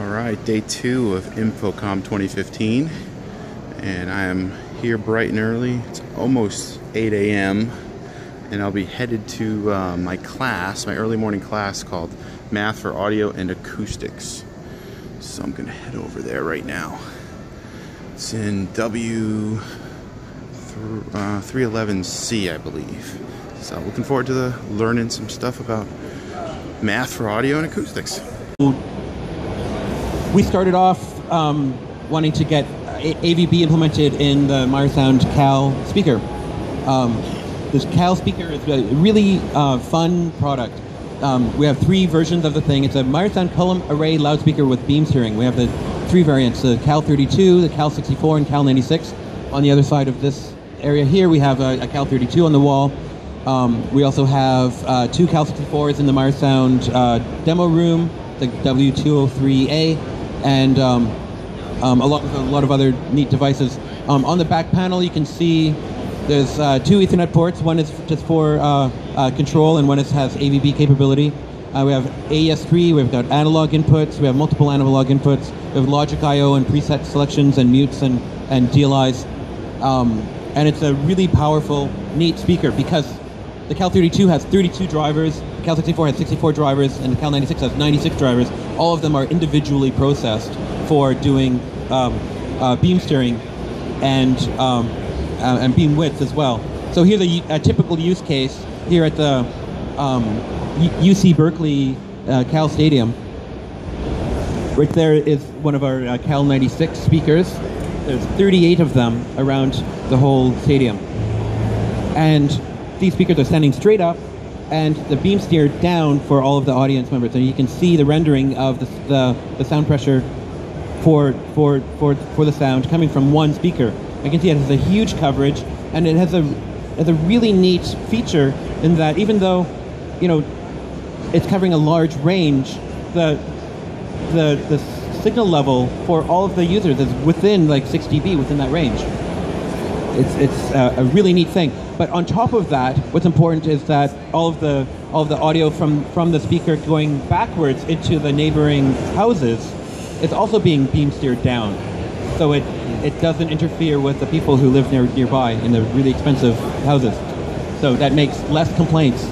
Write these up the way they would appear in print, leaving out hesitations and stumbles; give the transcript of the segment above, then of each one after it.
Alright, day 2 of InfoComm 2015, and I am here bright and early. It's almost 8 a.m. and I'll be headed to my class, my early morning class called Math for Audio and Acoustics. So I'm going to head over there right now. It's in W311C, I believe. So looking forward to learning some stuff about math for audio and acoustics. We started off wanting to get AVB implemented in the Meyersound Cal speaker. This Cal speaker is a really fun product. We have 3 versions of the thing. It's a Meyersound column array loudspeaker with beam steering. We have the 3 variants, the Cal 32, the Cal 64, and Cal 96. On the other side of this area here, we have a Cal 32 on the wall. We also have 2 Cal 64s in the Meyersound demo room, the W203A, and a lot of other neat devices. On the back panel, you can see there's 2 Ethernet ports. One is just for control, and one has AVB capability. We have AES3, we've got analog inputs, we have multiple analog inputs, we have logic I/O and preset selections and mutes and DLIs. And it's a really powerful, neat speaker because the Cal 32 has 32 drivers, the Cal 64 has 64 drivers, and the Cal 96 has 96 drivers. All of them are individually processed for doing beam steering and beam width as well. So here's a typical use case here at the UC Berkeley Cal Stadium. Right there is one of our Cal 96 speakers. There's 38 of them around the whole stadium. And these speakers are standing straight up, and the beam steered down for all of the audience members. And you can see the rendering of the sound pressure for the sound coming from one speaker. You can see it has a huge coverage, and it has a really neat feature in that even though, you know, it's covering a large range, the signal level for all of the users is within like 6 dB within that range. It's a really neat thing. But on top of that, what's important is that all of the audio from the speaker going backwards into the neighboring houses is also being beam steered down, so it doesn't interfere with the people who live nearby in the really expensive houses. So that makes less complaints.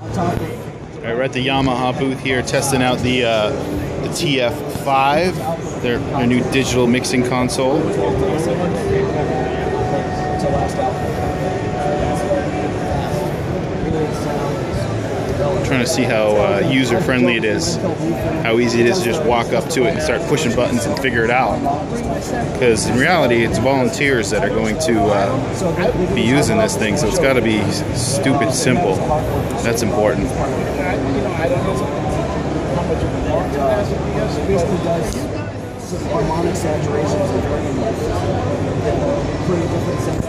Alright, we're at the Yamaha booth here testing out the TF5, their new digital mixing console. Trying to see how user-friendly it is, how easy it is to just walk up to it and start pushing buttons and figure it out. Because in reality, it's volunteers that are going to be using this thing, so it's got to be stupid simple. That's important. Harmonic saturations and pretty different senses.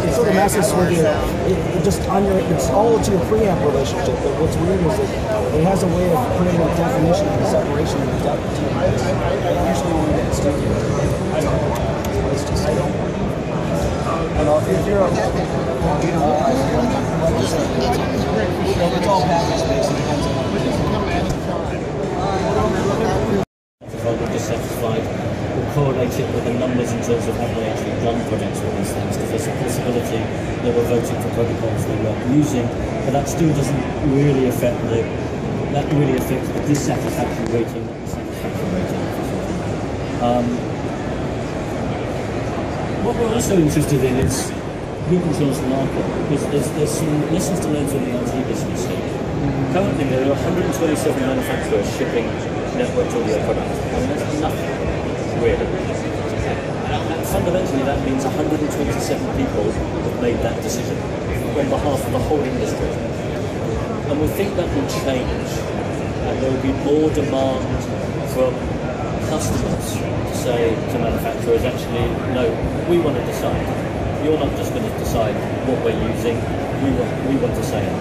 It's sort of massive swinging. It's all to your preamp relationship, but what's weird is it has a way of creating a definition and separation of the depth between this. Usually when we get in studio, I don't know why. It's just, I don't know. If you're it's all package based, it depends on what it is. Dissatisfied, we'll correlate it with the numbers in terms of have they actually done projects with these things, because there's a possibility that we're voting for protocols they weren't using, but that still doesn't really affect the dissatisfaction rating, not the satisfaction rating. What we're also interested in is who controls the market, because there's some lessons to learn from the LT business here. Currently there are 127 manufacturers shipping networked audio products. I mean, that's nothing, really. And fundamentally, that means 127 people have made that decision on behalf of the whole industry. And we think that will change, and there will be more demand from customers to say to manufacturers, actually, no, we want to decide. You're not just going to decide what we're using, we want to say it.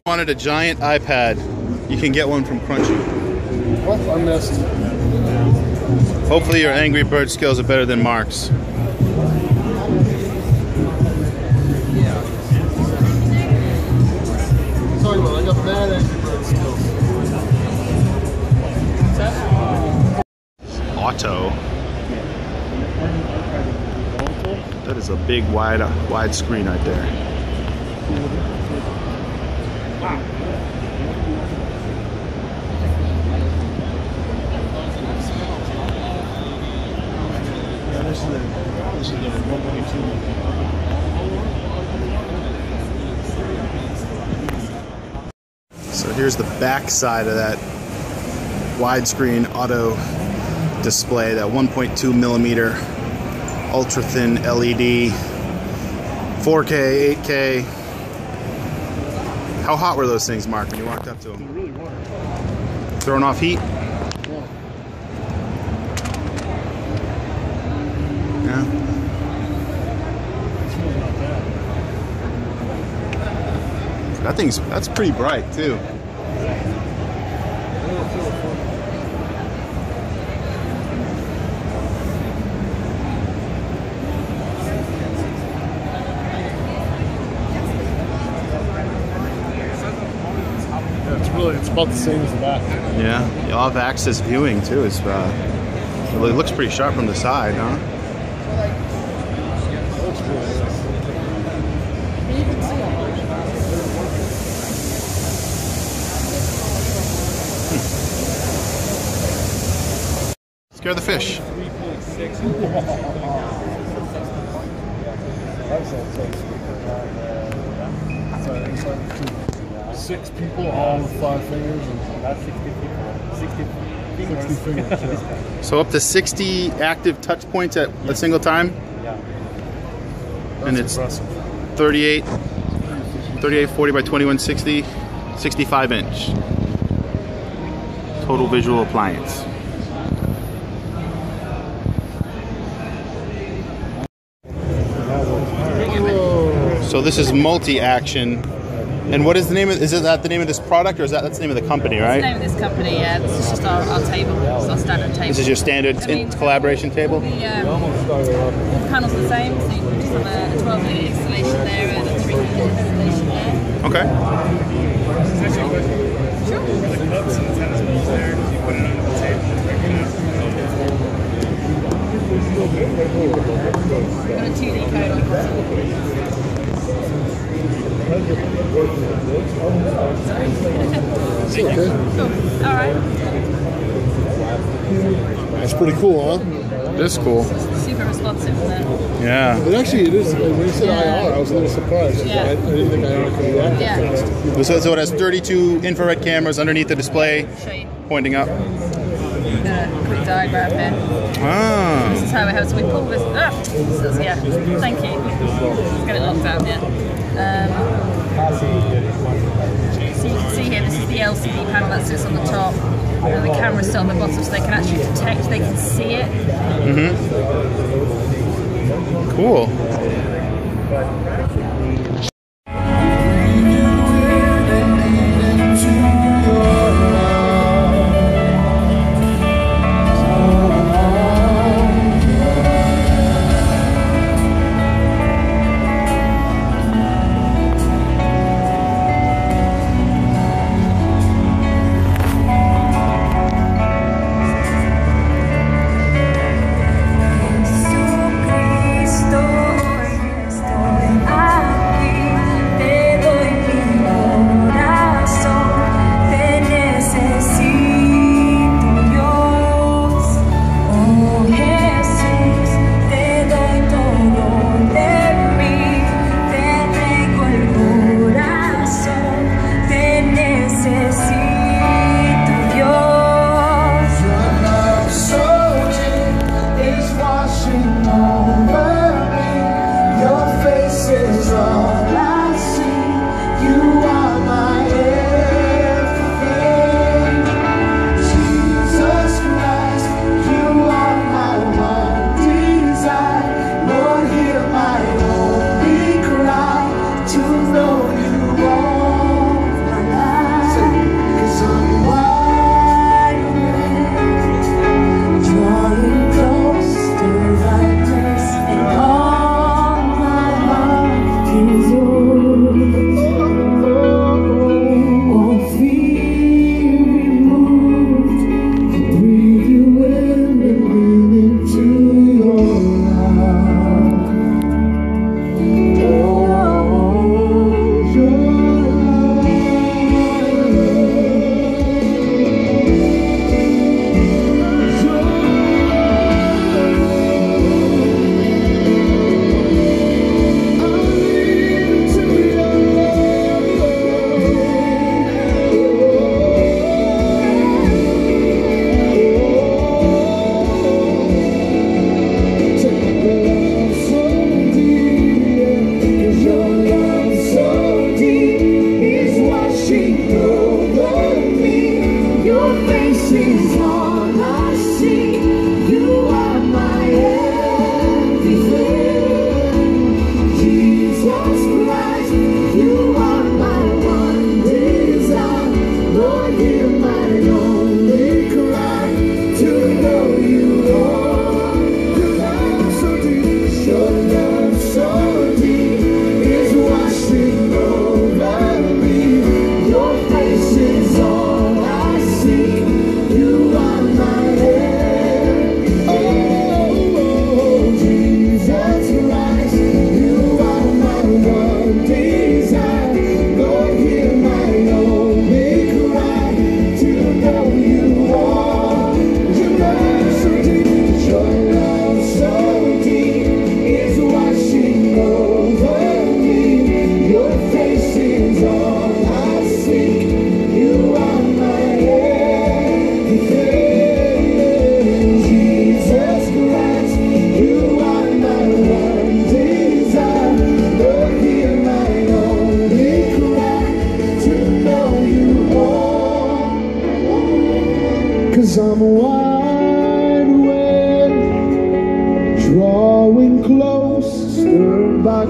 Wanted a giant iPad You can get one from Crunchy. Oh, I missed. Hopefully your Angry Bird skills are better than Mark's. Sorry, man, I got mad Angry Bird skills. Auto. That is a big wide screen right there. This is the 1.2. So here's the back side of that widescreen auto display, that 1.2 millimeter ultra thin LED, 4K, 8K. How hot were those things, Mark, when you walked up to them? They're really hard. Throwing off heat? Yeah. That's pretty bright too. It's about the same as the back. Yeah, you'll have access viewing too. It looks pretty sharp from the side, huh? Looks really nice. Scare the fish. 6 people, all with 5 fingers, and that's 60 people. 60 fingers. Yeah. So up to 60 active touch points at a single time? Yeah. And it's impressive. 3840 by 2160, 65 inch. Total visual appliance. So this is multi-action. And what is the name of, is that the name of this product, or that's the name of the company, right? That's the name of this company, yeah. This is just our table. It's our standard table. This is your standard collaboration table? The panels are the same, so you can just have a 12-minute installation there and a 3-minute installation there. Okay. Sure. Got a 2D code on the bottom. Okay. Cool. All right. That's pretty cool, huh? This is cool. Super responsive, isn't it? Yeah. But actually, it is. When you said IR, I was a little surprised. Yeah. I didn't think IR could react that Yeah. fast. So it has 32 infrared cameras underneath the display, Show you pointing up. a quick diagram here. Ah. This is how it has. So we pull this. So, yeah. Thank you. Let's get it locked down. Yeah. So you can see here, this is the LCD panel that sits on the top, and the camera's still on the bottom, so they can actually detect, they can see it. Cool. I is all I see. You are my everything. Jesus Christ, you are my one desire. Lord, hear my only cry to know you all. Your love so deep, your love so deep is washing over me. Your face is all I see. You are my everything. Oh, Jesus Christ, you are my one desire. Lord, hear my only cry to know you all. Your love so deep, your love so deep is washing over me. Your face is all I see. You are my everything. Jesus Christ, you are my one desire. Lord, hear my only cry to know you all. 'Cause I'm wide awake, drawing close, stirred by